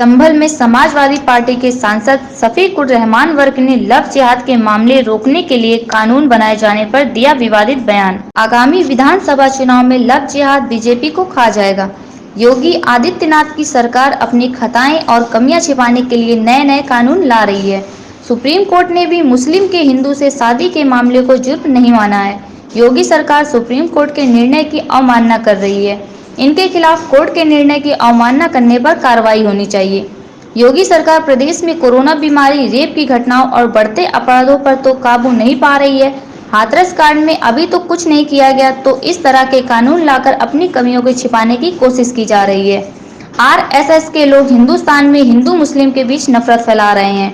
संभल में समाजवादी पार्टी के सांसद शफीक उर रहमान वर्क ने लव जिहाद के मामले रोकने के लिए कानून बनाए जाने पर दिया विवादित बयान। आगामी विधानसभा चुनाव में लव जिहाद बीजेपी को खा जाएगा। योगी आदित्यनाथ की सरकार अपनी खताएं और कमियां छिपाने के लिए नए नए कानून ला रही है। सुप्रीम कोर्ट ने भी मुस्लिम के हिंदू से शादी के मामले को जुर्म नहीं माना है। योगी सरकार सुप्रीम कोर्ट के निर्णय की अवमानना कर रही है। इनके खिलाफ कोर्ट के निर्णय की अवमानना करने पर कार्रवाई होनी चाहिए। योगी सरकार प्रदेश में कोरोना बीमारी, रेप की घटनाओं और बढ़ते अपराधों पर तो काबू नहीं पा रही है। हाथरस कांड में अभी तो कुछ नहीं किया गया तो इस तरह के कानून लाकर अपनी कमियों को छिपाने की कोशिश की जा रही है। आरएसएस के लोग हिंदुस्तान में हिंदू मुस्लिम के बीच नफरत फैला रहे हैं।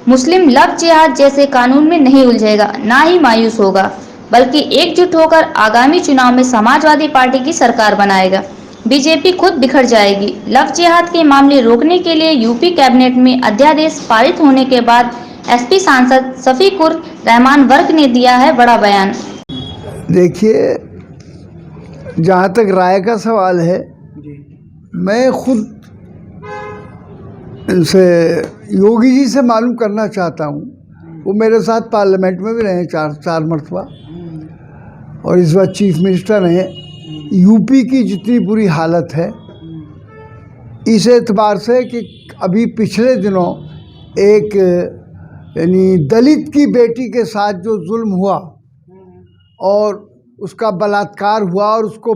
मुस्लिम लव जिहाद जैसे कानून में नहीं उलझेगा, ना ही मायूस होगा, बल्कि एकजुट होकर आगामी चुनाव में समाजवादी पार्टी की सरकार बनाएगा। बीजेपी खुद बिखर जाएगी। लव जिहाद के मामले रोकने के लिए यूपी कैबिनेट में अध्यादेश पारित होने के बाद एसपी सांसद शफीक उर रहमान वर्क ने दिया है बड़ा बयान। देखिए, जहाँ तक राय का सवाल है, मैं खुद इनसे योगी जी से मालूम करना चाहता हूँ। वो मेरे साथ पार्लियामेंट में भी रहे चार मरतबा, और इस बार चीफ मिनिस्टर हैं। यूपी की जितनी बुरी हालत है, इस एतबार से कि अभी पिछले दिनों एक यानी दलित की बेटी के साथ जो जुल्म हुआ और उसका बलात्कार हुआ और उसको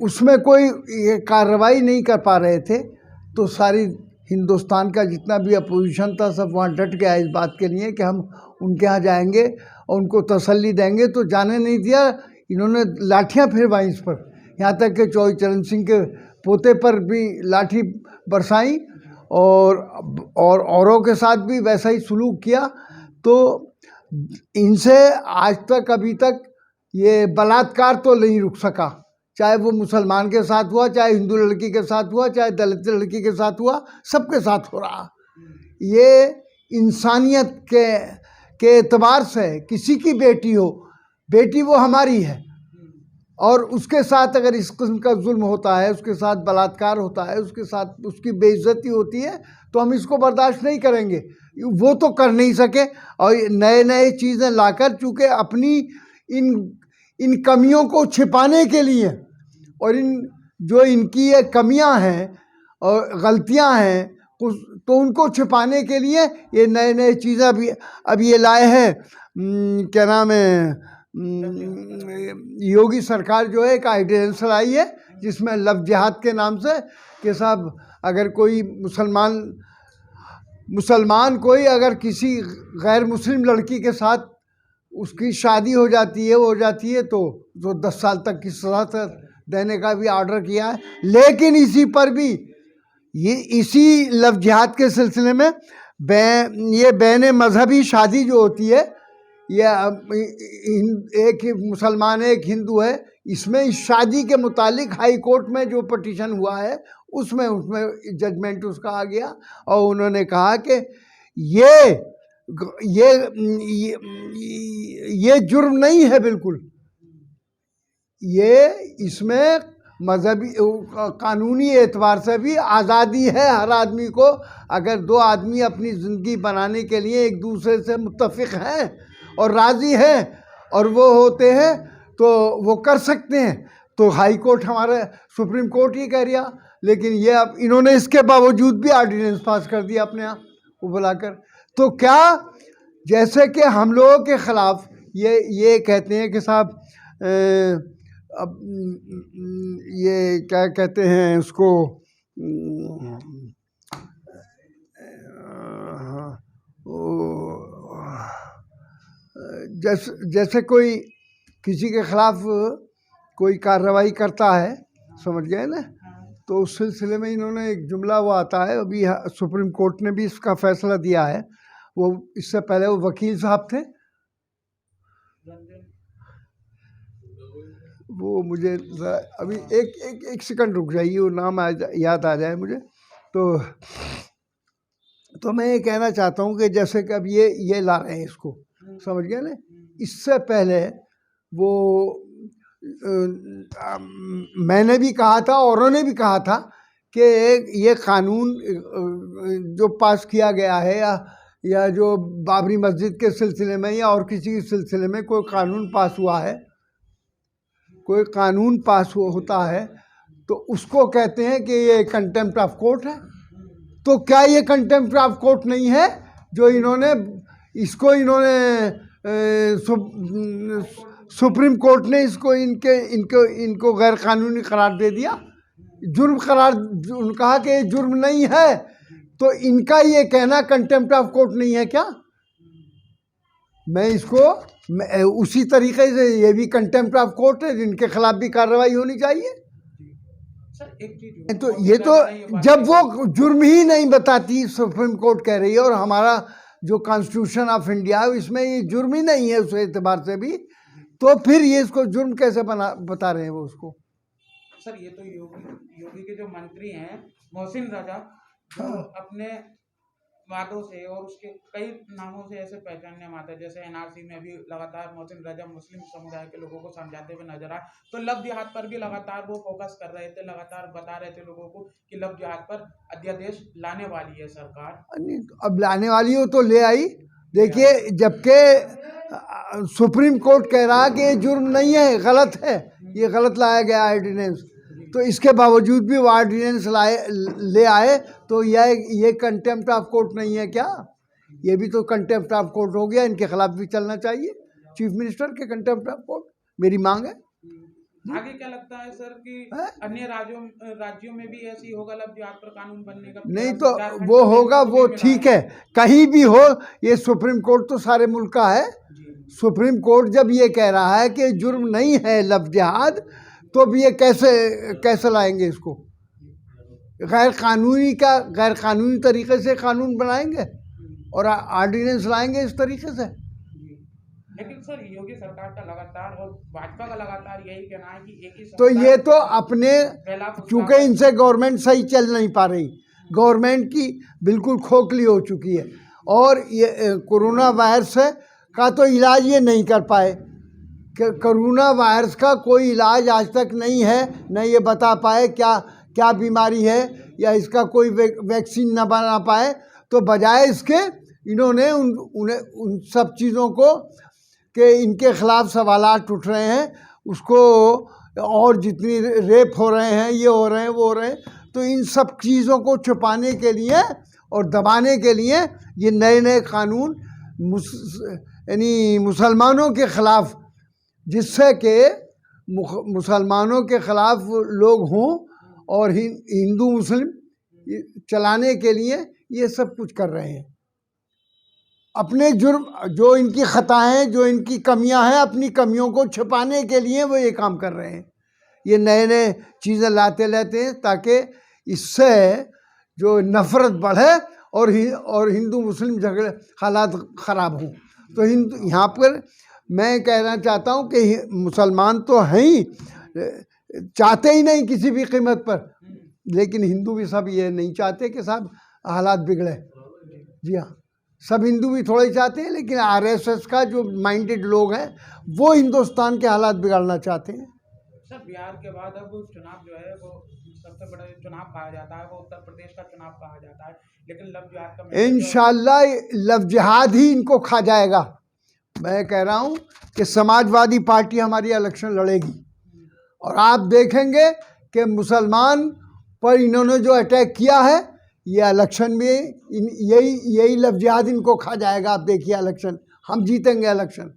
उसमें कोई ये कार्रवाई नहीं कर पा रहे थे, तो सारी हिंदुस्तान का जितना भी अपोजिशन था सब वहाँ डट गया इस बात के लिए कि हम उनके यहाँ जाएंगे और उनको तसल्ली देंगे। तो जाने नहीं दिया, इन्होंने लाठियाँ फिरवाई इस पर, यहाँ तक कि चौधरी चरण सिंह के पोते पर भी लाठी बरसाई और औरों के साथ भी वैसा ही सलूक किया। तो इनसे आज तक अभी तक ये बलात्कार तो नहीं रुक सका, चाहे वो मुसलमान के साथ हुआ, चाहे हिंदू लड़की के साथ हुआ, चाहे दलित लड़की के साथ हुआ, सबके साथ हो रहा। ये इंसानियत के एतबार से किसी की बेटी हो, बेटी वो हमारी है, और उसके साथ अगर इस किस्म का जुल्म होता है, उसके साथ बलात्कार होता है, उसके साथ उसकी बेइज्जती होती है, तो हम इसको बर्दाश्त नहीं करेंगे। वो तो कर नहीं सके, और नए नए चीज़ें लाकर, चूँकि अपनी इन कमियों को छिपाने के लिए और जो इनकी ये कमियां हैं और गलतियां हैं, तो उनको छिपाने के लिए ये नए नए चीज़ें अभी ये लाए हैं। क्या नाम है, योगी सरकार जो है एक ऑर्डिनेंस लाई है जिसमें लव जिहाद के नाम से कि साहब अगर कोई मुसलमान कोई अगर किसी गैर मुस्लिम लड़की के साथ उसकी शादी हो जाती है तो 10 साल तक की सज़ा देने का भी ऑर्डर किया है। लेकिन इसी पर भी इसी लव जिहाद के सिलसिले में ये बैन मजहबी शादी जो होती है, एक मुसलमान है एक हिंदू है, इसमें इस शादी के मुतालिक हाई कोर्ट में जो पिटीशन हुआ है उसमें जजमेंट उसका आ गया, और उन्होंने कहा कि ये जुर्म नहीं है बिल्कुल, ये इसमें मजहबी कानूनी एतबार से भी आज़ादी है हर आदमी को। अगर दो आदमी अपनी ज़िंदगी बनाने के लिए एक दूसरे से मुत्तफिक हैं और राज़ी हैं और वो होते हैं तो वो कर सकते हैं। तो हाई कोर्ट हमारे सुप्रीम कोर्ट ही कह रिया, लेकिन ये अब इन्होंने इसके बावजूद भी ऑर्डिनेंस पास कर दिया अपने यहाँ को बुलाकर। तो क्या जैसे कि हम लोगों के ख़िलाफ़ ये कहते हैं कि साहब अब ये क्या कहते हैं उसको, जैसे कोई किसी के ख़िलाफ़ कोई कार्रवाई करता है, समझ गए ना, तो उस सिलसिले में इन्होंने एक जुमला वो आता है, अभी सुप्रीम कोर्ट ने भी इसका फैसला दिया है। वो इससे पहले वो वकील साहब थे, वो मुझे अभी एक सेकंड रुक जाइए, वो नाम याद आ जाए मुझे। तो मैं ये कहना चाहता हूँ कि जैसे कि अब ये ला रहे हैं इसको, समझ गए ना। इससे पहले वो मैंने भी कहा था, औरों ने भी कहा था कि ये कानून जो पास किया गया है या जो बाबरी मस्जिद के सिलसिले में या और किसी के सिलसिले में कोई कानून पास हुआ है, कोई कानून पास होता है तो उसको कहते हैं कि ये कंटेम्प्ट ऑफ कोर्ट है। तो क्या ये कंटेम्प्ट ऑफ कोर्ट नहीं है जो इन्होंने सुप्रीम कोर्ट ने इसको इनको गैर कानूनी करार दे दिया, जुर्म करार कहा कि ये जुर्म नहीं है। तो इनका ये कहना कंटेम्प्ट ऑफ कोर्ट नहीं है क्या? मैं उसी तरीके से ये भी कंटेम्प्ट ऑफ कोर्ट है, जिनके खिलाफ भी कार्रवाई होनी चाहिए। सर एक चीज तो ये तो जब वो जुर्म ही नहीं बताती, सुप्रीम कोर्ट कह रही है, और हमारा जो कॉन्स्टिट्यूशन ऑफ इंडिया है इसमें ये जुर्म ही नहीं है उस एतबार से भी, तो फिर ये इसको जुर्म कैसे बता रहे हैं वो उसको? सर ये तो योगी के जो मंत्री हैं मोहसिन रजा, जो अपने वादों से और उसके कई नामों से ऐसे पहचानने में आता है, जैसे एनआरसी में भी लगातार मोहसिन रजा मुस्लिम समुदाय के लोगों को समझाते हुए नजर आए, तो लव जिहाद पर भी लगातार वो फोकस कर रहे थे, लगातार बता रहे थे लोगों को कि लव जिहाद पर अध्यादेश लाने वाली है सरकार। अब लाने वाली हो तो ले आई। देखिए, जबकि सुप्रीम कोर्ट कह रहा कि ये जुर्म नहीं है, गलत है, ये गलत लाया गया ऑर्डिनेंस, तो इसके बावजूद भी वो ऑर्डिनेंस ले आए, तो ये कंटेम्प्ट ऑफ कोर्ट नहीं है क्या? ये भी तो कंटेम्प्ट ऑफ कोर्ट हो गया, इनके खिलाफ भी चलना चाहिए, चीफ मिनिस्टर के कंटेम्प्ट ऑफ कोर्ट, मेरी मांग है। आगे क्या लगता है सर कि अन्य राज्यों में भी ऐसी होगा लव जिहाद पर कानून बनने का? नहीं तो वो होगा, वो ठीक है, कहीं भी हो, ये सुप्रीम कोर्ट तो सारे मुल्क का है। सुप्रीम कोर्ट जब ये कह रहा है कि जुर्म नहीं है लव जिहाद, तो अब ये कैसे लाएंगे इसको? गैर कानूनी तरीके से कानून बनाएंगे और ऑर्डिनेंस लाएंगे इस तरीके से। लेकिन सर योगी सरकार का लगातार और भाजपा का लगातार यही कहना है कि एक ही तो ये तो अपने, चूंकि इनसे गवर्नमेंट सही चल नहीं पा रही, गवर्नमेंट की बिल्कुल खोखली हो चुकी है, और ये कोरोना वायरस का तो इलाज ये नहीं कर पाए। कोरोना वायरस का कोई इलाज आज तक नहीं है, न ये बता पाए क्या बीमारी है, या इसका कोई वैक्सीन न बना पाए। तो बजाय इसके इन्होंने उन सब चीज़ों को कि इनके खिलाफ सवालात उठ रहे हैं, उसको और जितनी रेप हो रहे हैं, ये हो रहे हैं, वो हो रहे हैं, तो इन सब चीज़ों को छुपाने के लिए और दबाने के लिए ये नए कानून यानी मुसलमानों के ख़िलाफ़, जिससे कि मुसलमानों के ख़िलाफ़ लोग हों और हिंदू मुस्लिम चलाने के लिए ये सब कुछ कर रहे हैं। अपने जुर्म, जो इनकी ख़ताएँ, जो इनकी कमियां हैं, अपनी कमियों को छुपाने के लिए वो ये काम कर रहे हैं। ये नए चीज़ें लाते हैं ताकि इससे जो नफ़रत बढ़े और हिंदू मुस्लिम झगड़े हालात ख़राब हों। तो यहाँ पर मैं कहना चाहता हूँ कि मुसलमान तो हैं ही, चाहते ही नहीं किसी भी कीमत पर, लेकिन हिंदू भी सब ये नहीं चाहते कि साहब हालात बिगड़े। जी हाँ, सब हिंदू भी थोड़े चाहते हैं, लेकिन आरएसएस का जो माइंडेड लोग हैं वो हिंदुस्तान के हालात बिगाड़ना चाहते हैं। सर बिहार के बाद अब चुनाव जो है वो सबसे बड़ा चुनाव कहा जाता है, वो उत्तर प्रदेश का चुनाव कहा जाता है, लेकिन लव जिहाद का इंशाल्लाह लव जिहाद ही इनको खा जाएगा। मैं कह रहा हूँ कि समाजवादी पार्टी हमारी इलेक्शन लड़ेगी, और आप देखेंगे कि मुसलमान पर इन्होंने जो अटैक किया है, ये इलेक्शन में यही लव जिहाद इनको खा जाएगा। आप देखिए इलेक्शन, हम जीतेंगे इलेक्शन।